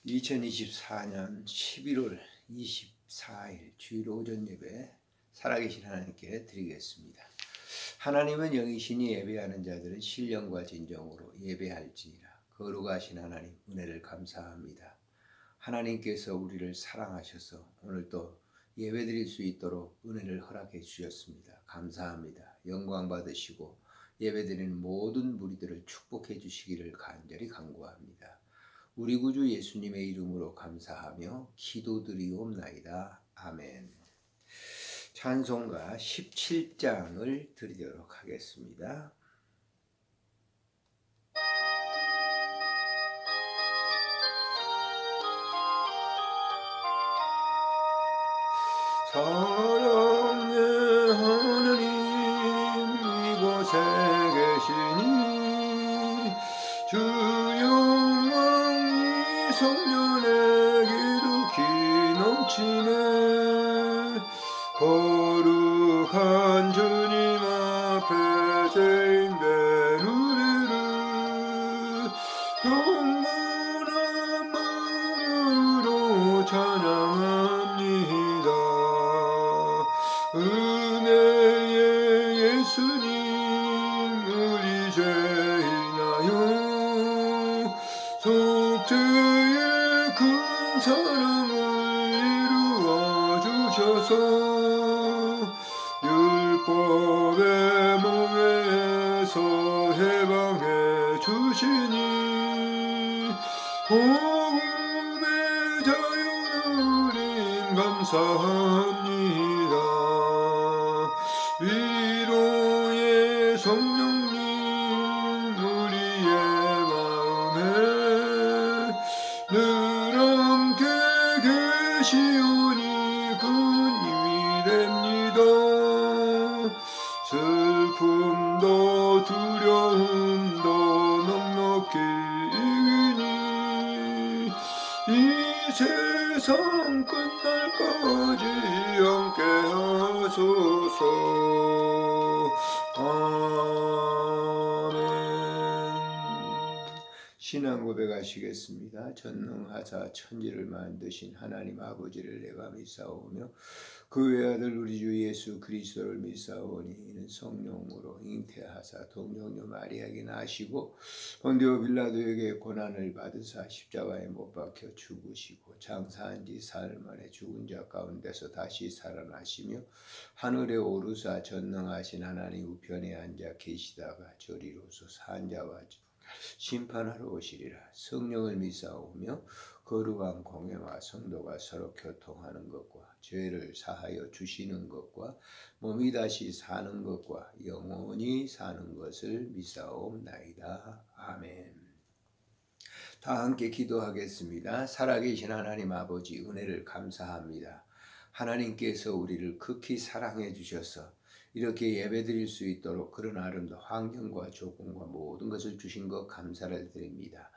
2024년 11월 24일 주일 오전 예배 살아계신 하나님께 드리겠습니다. 하나님은 영이시니 예배하는 자들은 신령과 진정으로 예배할지니라. 거룩하신 하나님 은혜를 감사합니다. 하나님께서 우리를 사랑하셔서 오늘도 예배드릴 수 있도록 은혜를 허락해 주셨습니다. 감사합니다. 영광 받으시고 예배드리는 모든 무리들을 축복해 주시기를 간절히 간구합니다. 우리 구주 예수님의 이름으로 감사하며 기도드리옵나이다. 아멘. 찬송가 17장을 드리도록 하겠습니다. 사랑의 하나님 이곳에 계시니 주 영광이 성령에게도 기넘치네. 거룩한 주님 앞에 재임된 우리를 경건한 마음으로 찬양합니다. 은혜의 예수님 우리 죄인하여 속죄의 큰 사랑을 이루어 주셔서 율법의 멍에서 해방해 주시니 복음의 자유 누림 감사합니다. 위로의 성령님 우리의 마음에 늘 함께 계시오니 큰 힘이 됩니다. 슬픔도 두려움도 넉넉히 이기니 이 세상 끝날까지 함께 하소서. 아멘. 신앙 고백하시겠습니다. 전능하사 천지를 만드신 하나님 아버지를 내가 믿사오며 그 외아들 우리 주 예수 그리스도를 믿사오니 이는 성령으로 잉태하사 동정녀 마리아에게 나시고 본디오 빌라도에게 고난을 받으사 십자가에 못 박혀 죽으시고 장사한 지 사흘 만에 죽은 자 가운데서 다시 살아나시며 하늘에 오르사 전능하신 하나님 우편에 앉아 계시다가 저리로서 산 자와 심판하러 오시리라. 성령을 믿사오며 거룩한 공회와 성도가 서로 교통하는 것과 죄를 사하여 주시는 것과 몸이 다시 사는 것과 영원히 사는 것을 믿사옵나이다. 아멘. 다 함께 기도하겠습니다. 살아계신 하나님 아버지 은혜를 감사합니다. 하나님께서 우리를 극히 사랑해 주셔서 이렇게 예배드릴 수 있도록 그런 아름다운 환경과 조건과 모든 것을 주신 것 감사를 드립니다.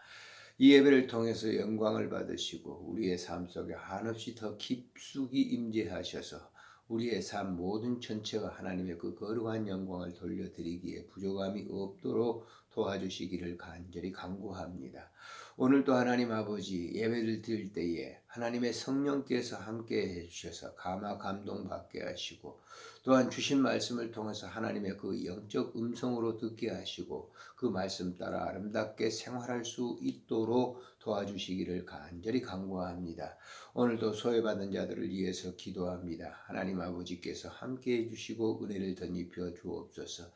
이 예배를 통해서 영광을 받으시고 우리의 삶 속에 한없이 더 깊숙이 임재하셔서 우리의 삶 모든 전체가 하나님의 그 거룩한 영광을 돌려드리기에 부족함이 없도록 도와주시기를 간절히 간구합니다. 오늘도 하나님 아버지 예배를 드릴 때에 하나님의 성령께서 함께 해주셔서 감화 감동받게 하시고 또한 주신 말씀을 통해서 하나님의 그 영적 음성으로 듣게 하시고 그 말씀 따라 아름답게 생활할 수 있도록 도와주시기를 간절히 간구합니다. 오늘도 소외받은 자들을 위해서 기도합니다. 하나님 아버지께서 함께 해주시고 은혜를 덧입혀 주옵소서.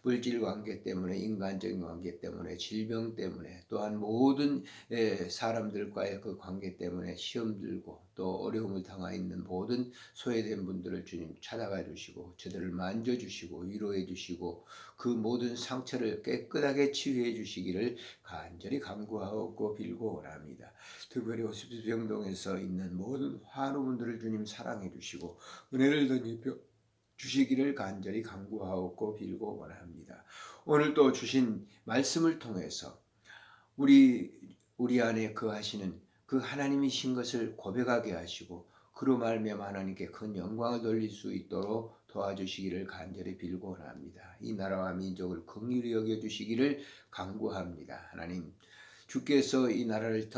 물질 관계 때문에 인간적인 관계 때문에 질병 때문에 또한 모든 사람들과의 그 관계 때문에 시험 들고 또 어려움을 당하 있는 모든 소외된 분들을 주님 찾아가 주시고 저들을 만져주시고 위로해 주시고 그 모든 상처를 깨끗하게 치유해 주시기를 간절히 간구하고 빌고 원합니다. 특별히 호스피스병동에서 있는 모든 환우분들을 주님 사랑해 주시고 은혜를 덧입혀 주시기를 간절히 간구하고 빌고 원합니다. 오늘 또 주신 말씀을 통해서 우리 안에 거하시는 그 하나님이신 것을 고백하게 하시고 그로 말미암아 하나님께 큰 영광을 돌릴 수 있도록 도와주시기를 간절히 빌고 원합니다. 이 나라와 민족을 긍휼히 여겨주시기를 간구합니다. 하나님 주께서 이 나라를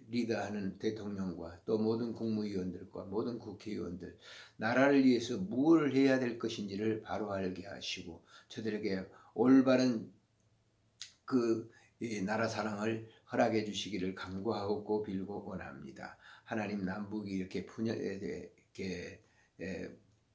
리더하는 대통령과 또 모든 국무위원들과 모든 국회의원들 나라를 위해서 무엇을 해야 될 것인지를 바로 알게 하시고 저들에게 올바른 이 나라 사랑을 허락해 주시기를 간구하고 빌고 원합니다. 하나님 남북이 이렇게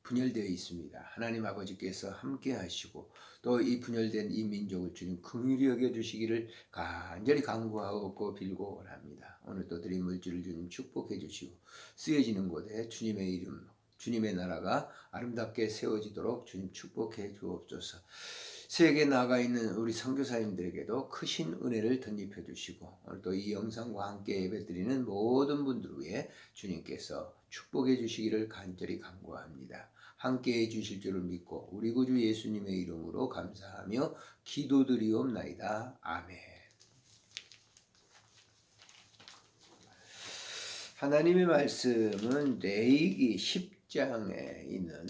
분열되어 있습니다. 하나님 아버지께서 함께 하시고 또 이 분열된 이 민족을 주님 긍휼히 여겨 주시기를 간절히 간구하고 빌고 원합니다. 오늘 또 드린 물질을 주님 축복해 주시고 쓰여지는 곳에 주님의 이름 주님의 나라가 아름답게 세워지도록 주님 축복해 주옵소서. 세계에 나가 있는 우리 선교사님들에게도 크신 은혜를 덧입혀 주시고 오늘 또 이 영상과 함께 예배드리는 모든 분들 위해 주님께서 축복해 주시기를 간절히 간구합니다. 함께 해 주실 줄을 믿고 우리 구주 예수님의 이름으로 감사하며 기도드리옵나이다. 아멘. 하나님의 말씀은 레위기 10장에 있는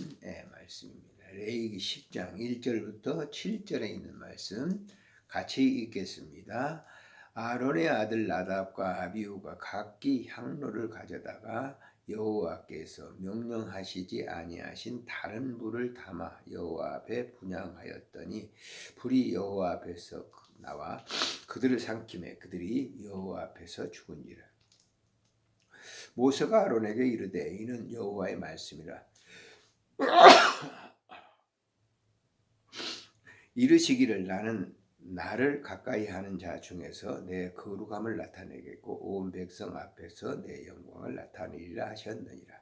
말씀입니다. 레위기 10장 1절부터 7절에 있는 말씀 같이 읽겠습니다. 아론의 아들 나답과 아비후가 각기 향로를 가져다가 여호와께서 명령하시지 아니하신 다른 불을 담아 여호와 앞에 분향하였더니 불이 여호와 앞에서 나와 그들을 삼키매 그들이 여호와 앞에서 죽은지라. 모세가 아론에게 이르되 이는 여호와의 말씀이라. 이르시기를 나는 나를 가까이 하는 자 중에서 내 거룩함을 나타내겠고 온 백성 앞에서 내 영광을 나타내리라 하셨느니라.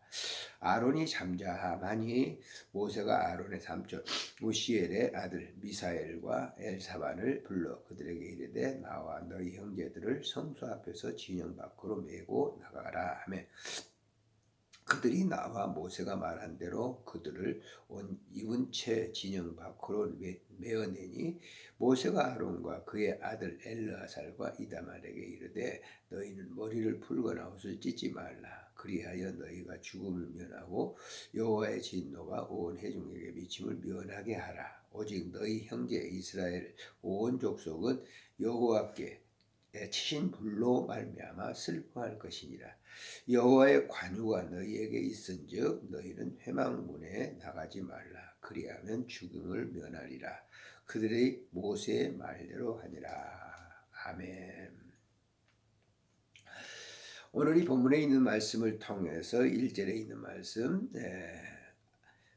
아론이 잠잠하니 모세가 아론의 삼촌 우시엘의 아들 미사엘과 엘사반을 불러 그들에게 이르되 나와 너희 형제들을 성소 앞에서 진영 밖으로 메고 나가라 하며 그들이 나와 모세가 말한 대로 그들을 온 입은 채 진영 밖으로 메어내니 모세가 아론과 그의 아들 엘르아살과 이다말에게 이르되 너희는 머리를 풀거나 옷을 찢지 말라. 그리하여 너희가 죽음을 면하고 여호와의 진노가 온 회중에게 미침을 면하게 하라. 오직 너희 형제 이스라엘 온 족속은 여호와께 치신 불로 말미암아 슬퍼할 것이니라. 여호와의 관유가 너희에게 있은즉 너희는 회막문에 나가지 말라. 그리하면 죽음을 면하리라. 그들이 모세의 말대로 하니라. 아멘. 오늘 이 본문에 있는 말씀을 통해서 1절에 있는 말씀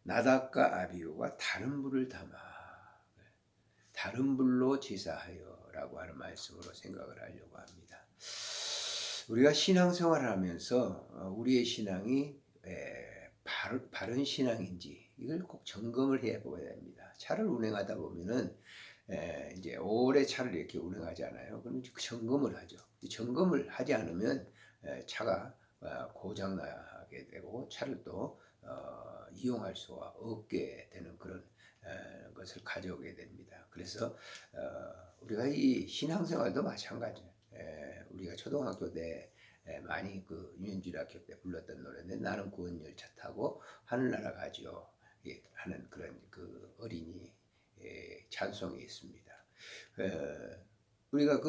나답과 아비후가 다른 불을 담아 다른 불로 제사하여 라고 하는 말씀으로 생각을 하려고 합니다. 우리가 신앙생활을 하면서 우리의 신앙이 바른 신앙인지 이걸 꼭 점검을 해 보아야 됩니다. 차를 운행하다 보면은 이제 오래 차를 이렇게 운행하잖아요. 그럼 점검을 하죠. 점검을 하지 않으면 차가 고장 나게 되고 차를 또 이용할 수가 없게 되는 그런 것을 가져오게 됩니다. 그래서 우리가 이 신앙생활도 마찬가지예요. 우리가 초등학교 때 많이 그 유년주일 학교 때 불렀던 노래인데 나는 구원 열차 타고 하늘나라 가지요 하는 그런 그 어린이 찬송이 있습니다. 우리가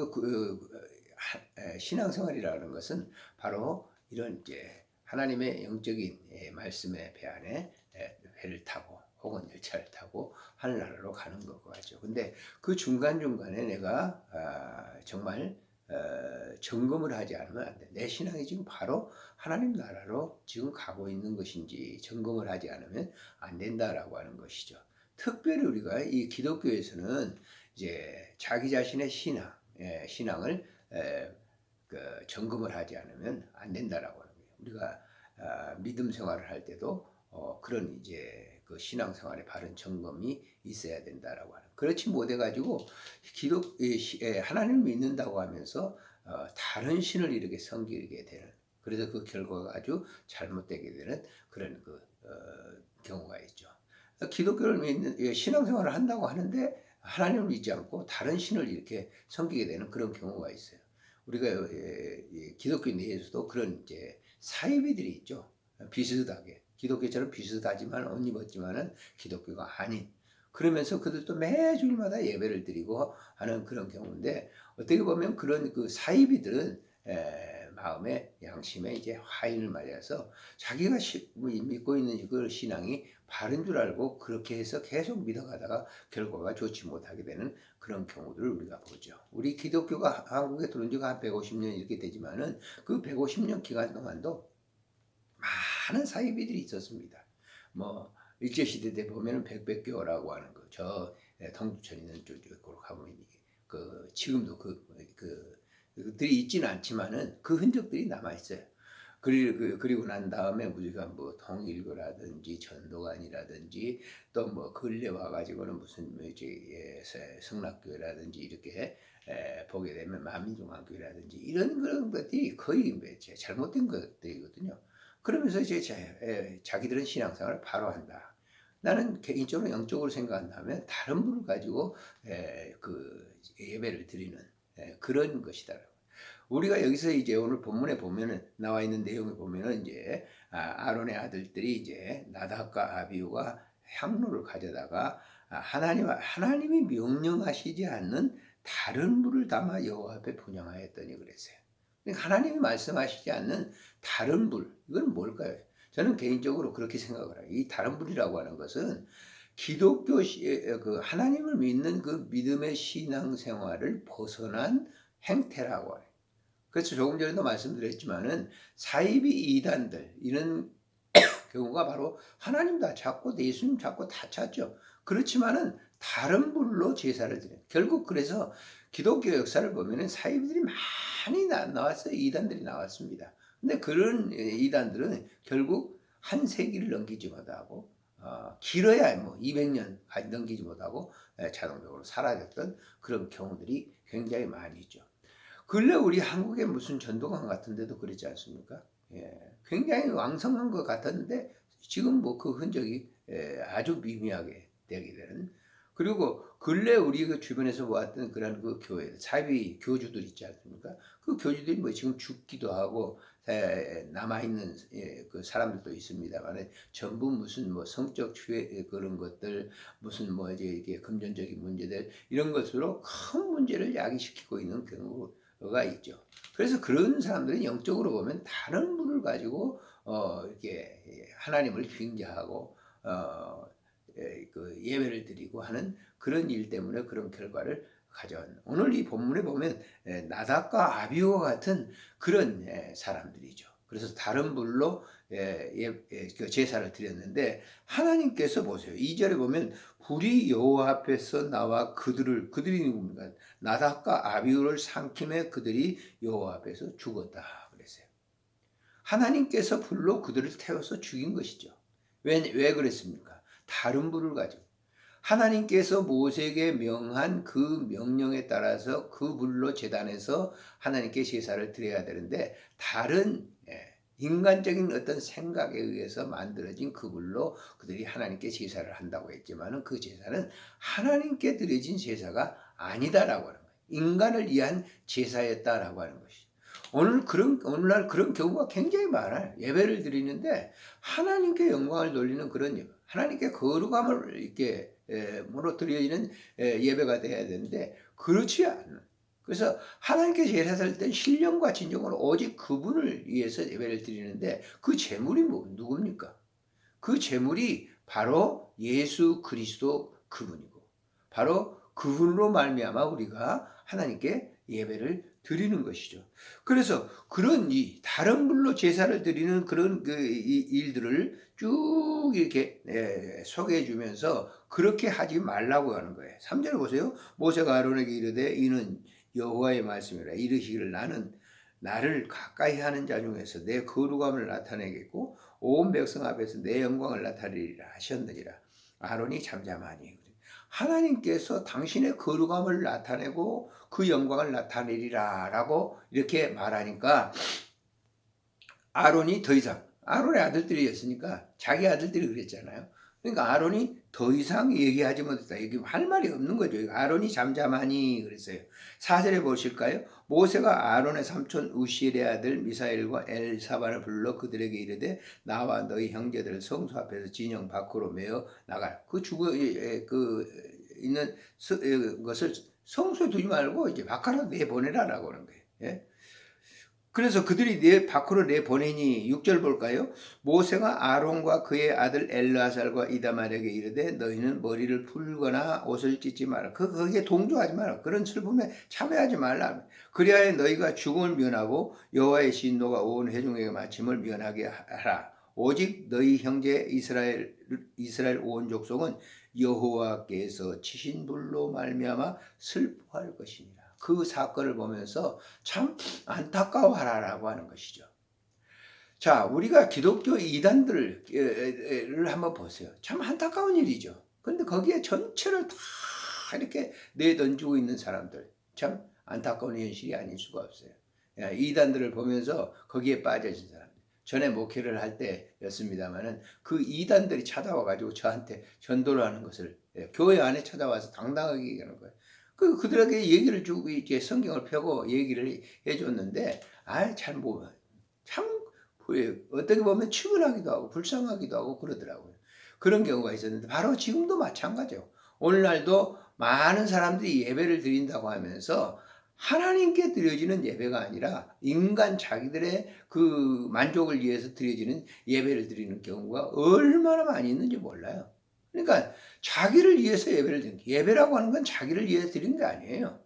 신앙생활이라는 것은 바로 이런 이제 하나님의 영적인 말씀의 배 안에 배를 타고 혹은 열차를 타고 하늘나라로 가는 것과죠. 근데 그 중간중간에 내가 정말 점검을 하지 않으면 안 돼. 내 신앙이 지금 바로 하나님 나라로 지금 가고 있는 것인지 점검을 하지 않으면 안 된다라고 하는 것이죠. 특별히 우리가 이 기독교에서는 이제 자기 자신의 신앙을 점검을 하지 않으면 안 된다라고 하는 거예요. 우리가 믿음 생활을 할 때도 그런 이제 그 신앙생활의 바른 점검이 있어야 된다라고 하는. 그렇지 못해 가지고 하나님을 믿는다고 하면서 다른 신을 이렇게 섬기게 되는. 그래서 그 결과가 아주 잘못되게 되는 그런 경우가 있죠. 기독교를 믿는 신앙생활을 한다고 하는데 하나님을 믿지 않고 다른 신을 이렇게 섬기게 되는 그런 경우가 있어요. 우리가 기독교 내에서도 그런 이제 사이비들이 있죠. 비슷하게 기독교처럼 비슷하지만 옷 입었지만은 기독교가 아닌 그러면서 그들도 매주일마다 예배를 드리고 하는 그런 경우인데, 어떻게 보면 그런 그 사이비들은 마음의 양심에 이제 화인을 맞아서 자기가 믿고 있는 그 신앙이 바른 줄 알고 그렇게 해서 계속 믿어가다가 결과가 좋지 못하게 되는 그런 경우들을 우리가 보죠. 우리 기독교가 한국에 들어온 지가 한 150년 이렇게 되지만은 그 150년 기간 동안도 많은 사이비들이 있었습니다. 뭐 일제시대 때 보면은 백백교라고 하는 거, 저 동두천 있는 쪽으로 가보면 그 지금도 그들이 있지는 않지만은 그 흔적들이 남아 있어요. 그리고 난 다음에 우리가 뭐 통일교라든지 전도관이라든지 또 뭐 근래 와가지고는 무슨 이제 성락교라든지 이렇게 보게 되면 만민중앙교라든지 이런 그런 것들이 거의 잘못된 것들이거든요. 그러면서 이제 자기들은 신앙생활을 바로 한다. 나는 개인적으로 영적으로 생각한다면 다른 분을 가지고 그 예배를 드리는 그런 것이다. 우리가 여기서 이제 오늘 본문에 보면은 나와 있는 내용을 보면은 이제 아론의 아들들이 이제 나답과 아비후가 향로를 가져다가 하나님이 명령하시지 않는 다른 물을 담아 여호와 앞에 분향하였더니 그랬어요. 그러니까 하나님이 말씀하시지 않는 다른 불, 이건 뭘까요? 저는 개인적으로 그렇게 생각을 해요. 이 다른 불이라고 하는 것은 기독교 그 하나님을 믿는 그 믿음의 신앙생활을 벗어난 행태라고 해요. 그래서 조금 전에도 말씀드렸지만은 사이비 이단들 이런 경우가 바로 하나님 다 찾고 예수님 찾고 다 찾죠. 그렇지만은 다른 불로 제사를 드려요. 결국 그래서 기독교 역사를 보면은 사이비들이 많이 나왔어요. 이단들이 나왔습니다. 근데 그런 이단들은 결국 한 세기를 넘기지 못하고 길어야 뭐 200년 넘기지 못하고 자동적으로 사라졌던 그런 경우들이 굉장히 많이 있죠. 근래 우리 한국에 무슨 전도관 같은 데도 그렇지 않습니까? 굉장히 왕성한 것 같았는데 지금 뭐 그 흔적이 아주 미미하게 되게 되는. 그리고 근래 우리 그 주변에서 보았던 그런 그 교회 사이비 교주들 있지 않습니까? 그 교주들이 뭐 지금 죽기도 하고 남아 있는 그 사람들도 있습니다만 전부 무슨 뭐 성적 추해 그런 것들 무슨 뭐 이게 금전적인 문제들 이런 것으로 큰 문제를 야기시키고 있는 경우가 있죠. 그래서 그런 사람들은 영적으로 보면 다른 분을 가지고 이렇게 하나님을 빙자하고 그 예배를 드리고 하는 그런 일 때문에 그런 결과를 가져온. 오늘 이 본문에 보면 나답과 아비후와 같은 그런 사람들이죠. 그래서 다른 불로 그 제사를 드렸는데 하나님께서 보세요. 2절에 보면 불이 여호와 앞에서 나와 그들이 누굽니까? 나답과 아비후를 삼킴에 그들이 여호와 앞에서 죽었다 그랬어요. 하나님께서 불로 그들을 태워서 죽인 것이죠. 왜 그랬습니까? 다른 불을 가지고 하나님께서 모세에게 명한 그 명령에 따라서 그 불로 제단에서 하나님께 제사를 드려야 되는데 다른 인간적인 어떤 생각에 의해서 만들어진 그 불로 그들이 하나님께 제사를 한다고 했지만 그 제사는 하나님께 드려진 제사가 아니다라고 하는 거예요. 인간을 위한 제사였다라고 하는 것이죠. 오늘날 그런 경우가 굉장히 많아요. 예배를 드리는데 하나님께 영광을 돌리는 그런 예배, 하나님께 거룩함을 이렇게 무너뜨리는 예배가 돼야 되는데 그렇지 않은. 그래서 하나님께 제사 드릴 땐 신령과 진정으로 오직 그분을 위해서 예배를 드리는데 그 제물이 누굽니까? 그 제물이 바로 예수 그리스도 그분이고 바로 그분으로 말미암아 우리가 하나님께 예배를 드리는 것이죠. 그래서 그런 다른 불로 제사를 드리는 그런 그 일들을 쭉 이렇게 소개해 주면서 그렇게 하지 말라고 하는 거예요. 3절에 보세요. 모세가 아론에게 이르되 이는 여호와의 말씀이라 이르시기를 나를 가까이 하는 자 중에서 내 거룩함을 나타내겠고 온 백성 앞에서 내 영광을 나타내리라 하셨느니라. 아론이 잠잠하니 하나님께서 당신의 거룩함을 나타내고 그 영광을 나타내리라 라고 이렇게 말하니까 아론이 더 이상 아론의 아들들이었으니까 자기 아들들이 그랬잖아요. 그러니까 아론이 더 이상 얘기하지 못했다. 얘기할 말이 없는 거죠. 아론이 잠잠하니 그랬어요. 4절에 보실까요? 모세가 아론의 삼촌 우시엘의 아들 미사엘과 엘사반을 불러 그들에게 이르되 나와 너희 형제들을 성소 앞에서 진영 밖으로 메어 나가라. 그 죽어 있는 것을 성소에 두지 말고 이제 바깥으로 내보내라라고 하는 거예요. 예? 그래서 그들이 밖으로 내보내니 6절 볼까요? 모세가 아론과 그의 아들 엘르아살과 이다말에게 이르되 너희는 머리를 풀거나 옷을 찢지 마라. 거기에 동조하지 마라. 그런 슬픔에 참여하지 말라. 그리하여 너희가 죽음을 면하고 여호와의 진노가 온 회중에게 마침을 면하게 하라. 오직 너희 형제 이스라엘 온 족속은 여호와께서 치신 불로 말미암아 슬퍼할 것이니라. 그 사건을 보면서 참 안타까워하라라고 하는 것이죠. 자, 우리가 기독교 이단들을 한번 보세요. 참 안타까운 일이죠. 그런데 거기에 전체를 다 이렇게 내던지고 있는 사람들, 참 안타까운 현실이 아닐 수가 없어요. 이단들을 보면서 거기에 빠져진 사람들. 전에 목회를 할 때였습니다만은 그 이단들이 찾아와가지고 저한테 전도를 하는 것을 교회 안에 찾아와서 당당하게 얘기하는 거예요. 그들에게 얘기를 주고 이제 성경을 펴고 얘기를 해줬는데, 참 어떻게 보면 측은하기도 하고 불쌍하기도 하고 그러더라고요. 그런 경우가 있었는데 바로 지금도 마찬가지예요. 오늘날도 많은 사람들이 예배를 드린다고 하면서 하나님께 드려지는 예배가 아니라 인간 자기들의 그 만족을 위해서 드려지는 예배를 드리는 경우가 얼마나 많이 있는지 몰라요. 그러니까 자기를 위해서 예배를 드리는, 예배라고 하는 건 자기를 위해서 드리는 게 아니에요.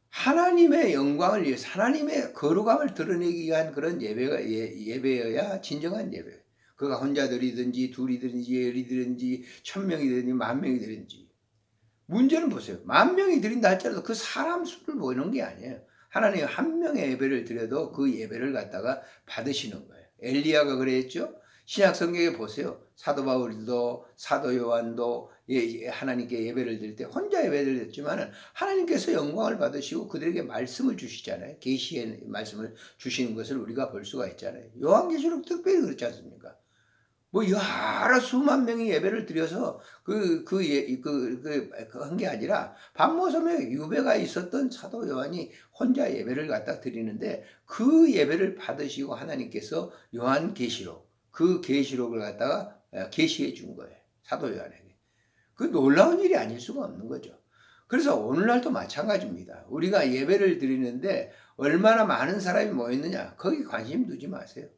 하나님의 영광을 위해서, 하나님의 거룩함을 드러내기 위한 그런 예배여야 진정한 예배. 그가 혼자 드리든지 둘이든지 열이든지 1000명이 든지 10,000명이 드든지. 문제는 보세요. 10,000명이 드린다 할지라도 그 사람 수를 보는 게 아니에요. 하나님 한 명의 예배를 드려도 그 예배를 갖다가 받으시는 거예요. 엘리야가 그랬죠. 신약 성경에 보세요. 사도 바울도 사도 요한도 하나님께 예배를 드릴 때 혼자 예배를 드렸지만 하나님께서 영광을 받으시고 그들에게 말씀을 주시잖아요. 계시의 말씀을 주시는 것을 우리가 볼 수가 있잖아요. 요한계시록 특별히 그렇지 않습니까? 뭐 여러 수만 명이 예배를 드려서 한 게 아니라 반모섬에 유배가 있었던 사도 요한이 혼자 예배를 갖다 드리는데 그 예배를 받으시고 하나님께서 요한계시록 그 계시록을 갖다가 계시해 준 거예요. 사도 요한에게. 그 놀라운 일이 아닐 수가 없는 거죠. 그래서 오늘날도 마찬가지입니다. 우리가 예배를 드리는데 얼마나 많은 사람이 모였느냐 거기 관심 두지 마세요.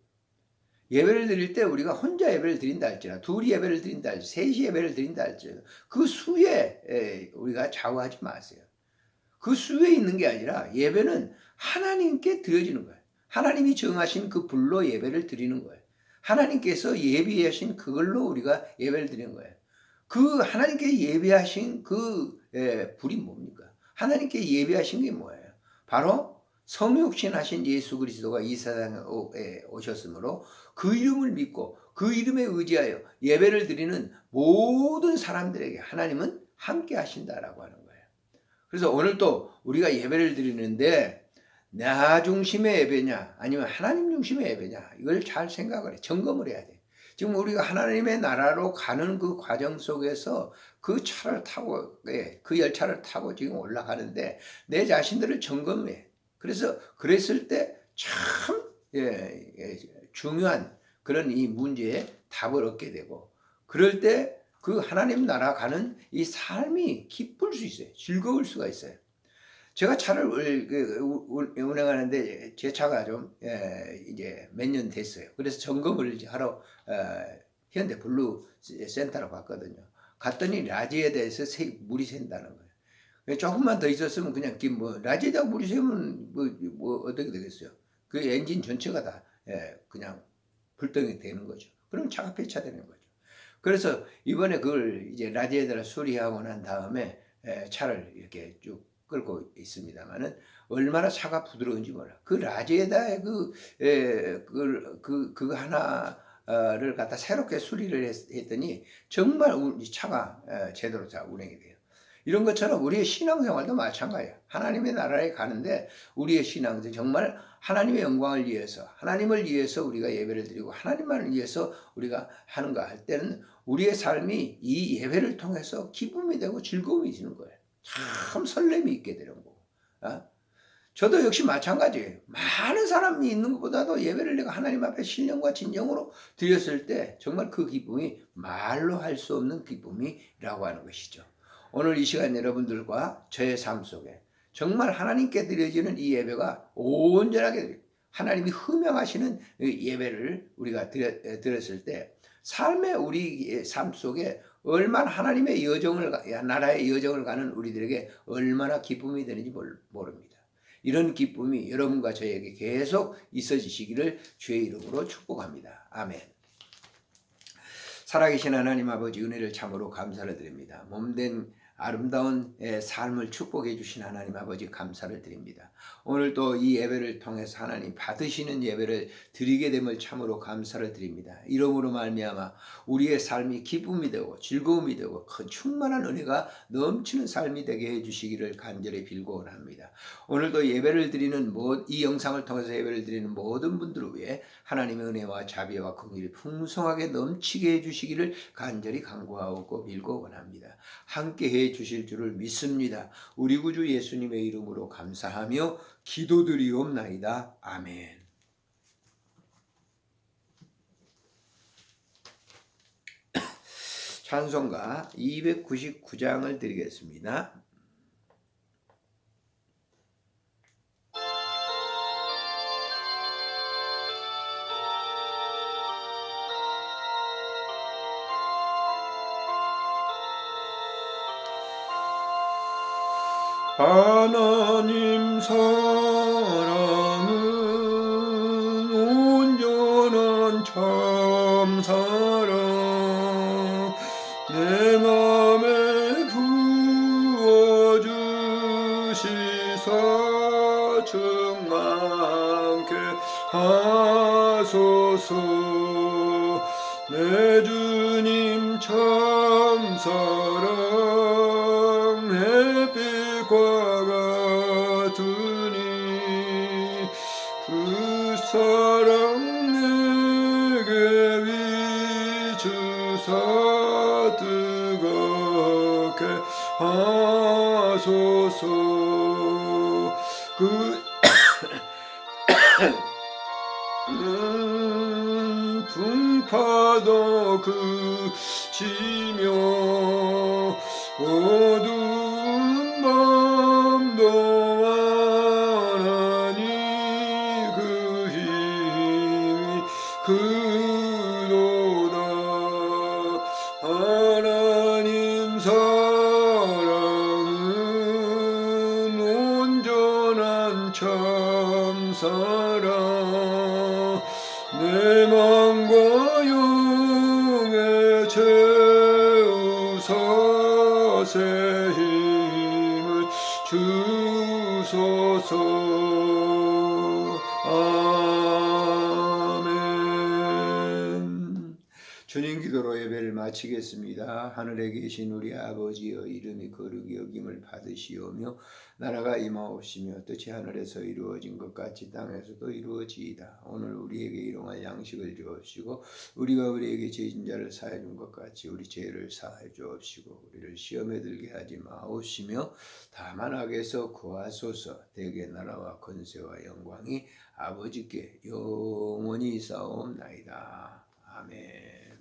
예배를 드릴 때 우리가 혼자 예배를 드린다 할지라도 둘이 예배를 드린다 할지라도 셋이 예배를 드린다 할지라도 그 수에 우리가 좌우하지 마세요. 그 수에 있는 게 아니라 예배는 하나님께 드려지는 거예요. 하나님이 정하신 그 불로 예배를 드리는 거예요. 하나님께서 예비하신 그걸로 우리가 예배를 드리는 거예요. 그 하나님께 예비하신 그 불이 뭡니까? 하나님께 예비하신 게 뭐예요? 바로 성육신 하신 예수 그리스도가 이 세상에 오셨으므로 그 이름을 믿고 그 이름에 의지하여 예배를 드리는 모든 사람들에게 하나님은 함께 하신다라고 하는 거예요. 그래서 오늘 또 우리가 예배를 드리는데 나 중심의 예배냐 아니면 하나님 중심의 예배냐 이걸 잘 생각을 해 점검을 해야 돼. 지금 우리가 하나님의 나라로 가는 그 과정 속에서 그 차를 타고 그 열차를 타고 지금 올라가는데 내 자신들을 점검해. 그래서 그랬을 때 참 중요한 그런 이 문제에 답을 얻게 되고 그럴 때 그 하나님 나라 가는 이 삶이 기쁠 수 있어요. 즐거울 수가 있어요. 제가 차를 운행하는데 제 차가 좀 이제 몇 년 됐어요. 그래서 점검을 이제 하러 현대 블루 센터로 갔거든요. 갔더니 라지에 대해서 물이 샌다는 거예요. 조금만 더 있었으면 그냥 라지에다 물이 새면 뭐 어떻게 되겠어요? 그 엔진 전체가 다 그냥 불똥이 되는 거죠. 그럼 차가 폐차되는 거죠. 그래서 이번에 그걸 이제 라지에다가 수리하고 난 다음에 차를 이렇게 쭉 끌고 있습니다만은 얼마나 차가 부드러운지 몰라. 그 라지에다의 그 하나를 갖다 새롭게 수리를 했더니 정말 차가 제대로 잘 운행이 돼요. 이런 것처럼 우리의 신앙생활도 마찬가지예요. 하나님의 나라에 가는데 우리의 신앙생활 정말 하나님의 영광을 위해서 하나님을 위해서 우리가 예배를 드리고 하나님만을 위해서 우리가 하는가 할 때는 우리의 삶이 이 예배를 통해서 기쁨이 되고 즐거움이 되는 거예요. 참 설렘이 있게 되는 거고. 저도 역시 마찬가지예요. 많은 사람이 있는 것보다도 예배를 내가 하나님 앞에 신령과 진정으로 드렸을 때 정말 그 기쁨이 말로 할 수 없는 기쁨이라고 하는 것이죠. 오늘 이 시간 여러분들과 저의 삶 속에 정말 하나님께 드려지는 이 예배가 온전하게 하나님이 흠명하시는 예배를 우리가 드렸을 때 삶의 우리의 삶 속에 얼마나 하나님의 여정을 나라의 여정을 가는 우리들에게 얼마나 기쁨이 되는지 모릅니다. 이런 기쁨이 여러분과 저에게 계속 있어지시기를 주의 이름으로 축복합니다. 아멘. 살아계신 하나님 아버지 은혜를 참으로 감사를 드립니다. 몸된 아름다운 삶을 축복해 주신 하나님 아버지 감사를 드립니다. 오늘도 이 예배를 통해서 하나님 받으시는 예배를 드리게 됨을 참으로 감사를 드립니다. 이름으로 말미암아 우리의 삶이 기쁨이 되고 즐거움이 되고 큰 충만한 은혜가 넘치는 삶이 되게 해주시기를 간절히 빌고 원합니다. 오늘도 예배를 드리는 이 영상을 통해서 예배를 드리는 모든 분들을 위해 하나님의 은혜와 자비와 긍휼이 풍성하게 넘치게 해주시기를 간절히 간구하고 빌고 원합니다. 함께 해 주실 줄을 믿습니다. 우리 구주 예수님의 이름으로 감사하며 기도드리옵나이다. 아멘. 찬송가 299장을 드리겠습니다. 하나님 사랑은 온전한 참 사랑 내 맘에 부어주시사 충만케 하소서 내 주님 참 사랑 과 같으니 그 사랑 내게 비추사 뜨겁게 하소서 풍파도 그치며 어두운 밤도 하나니 그 힘이 크도다 하나님 사랑은 온전한 참 사랑 내 맘과 영에 채우사 새 힘을 주소서 아멘. 주님 기도로 예배를 마치겠습니다. 하늘에 계신 우리 아버지여 이름이 거룩히 여김을 받으시오며 나라가 임하옵시며 뜻이 하늘에서 이루어진 것 같이 땅에서도 이루어지이다. 오늘 우리에게 일용할 양식을 주옵시고 우리가 우리에게 죄진 자를 사해 준 것 같이 우리 죄를 사해 주옵시고 우리를 시험에 들게 하지 마옵시며 다만 악에서 구하소서. 대개 나라와 권세와 영광이 아버지께 영원히 있사옵나이다. 아멘.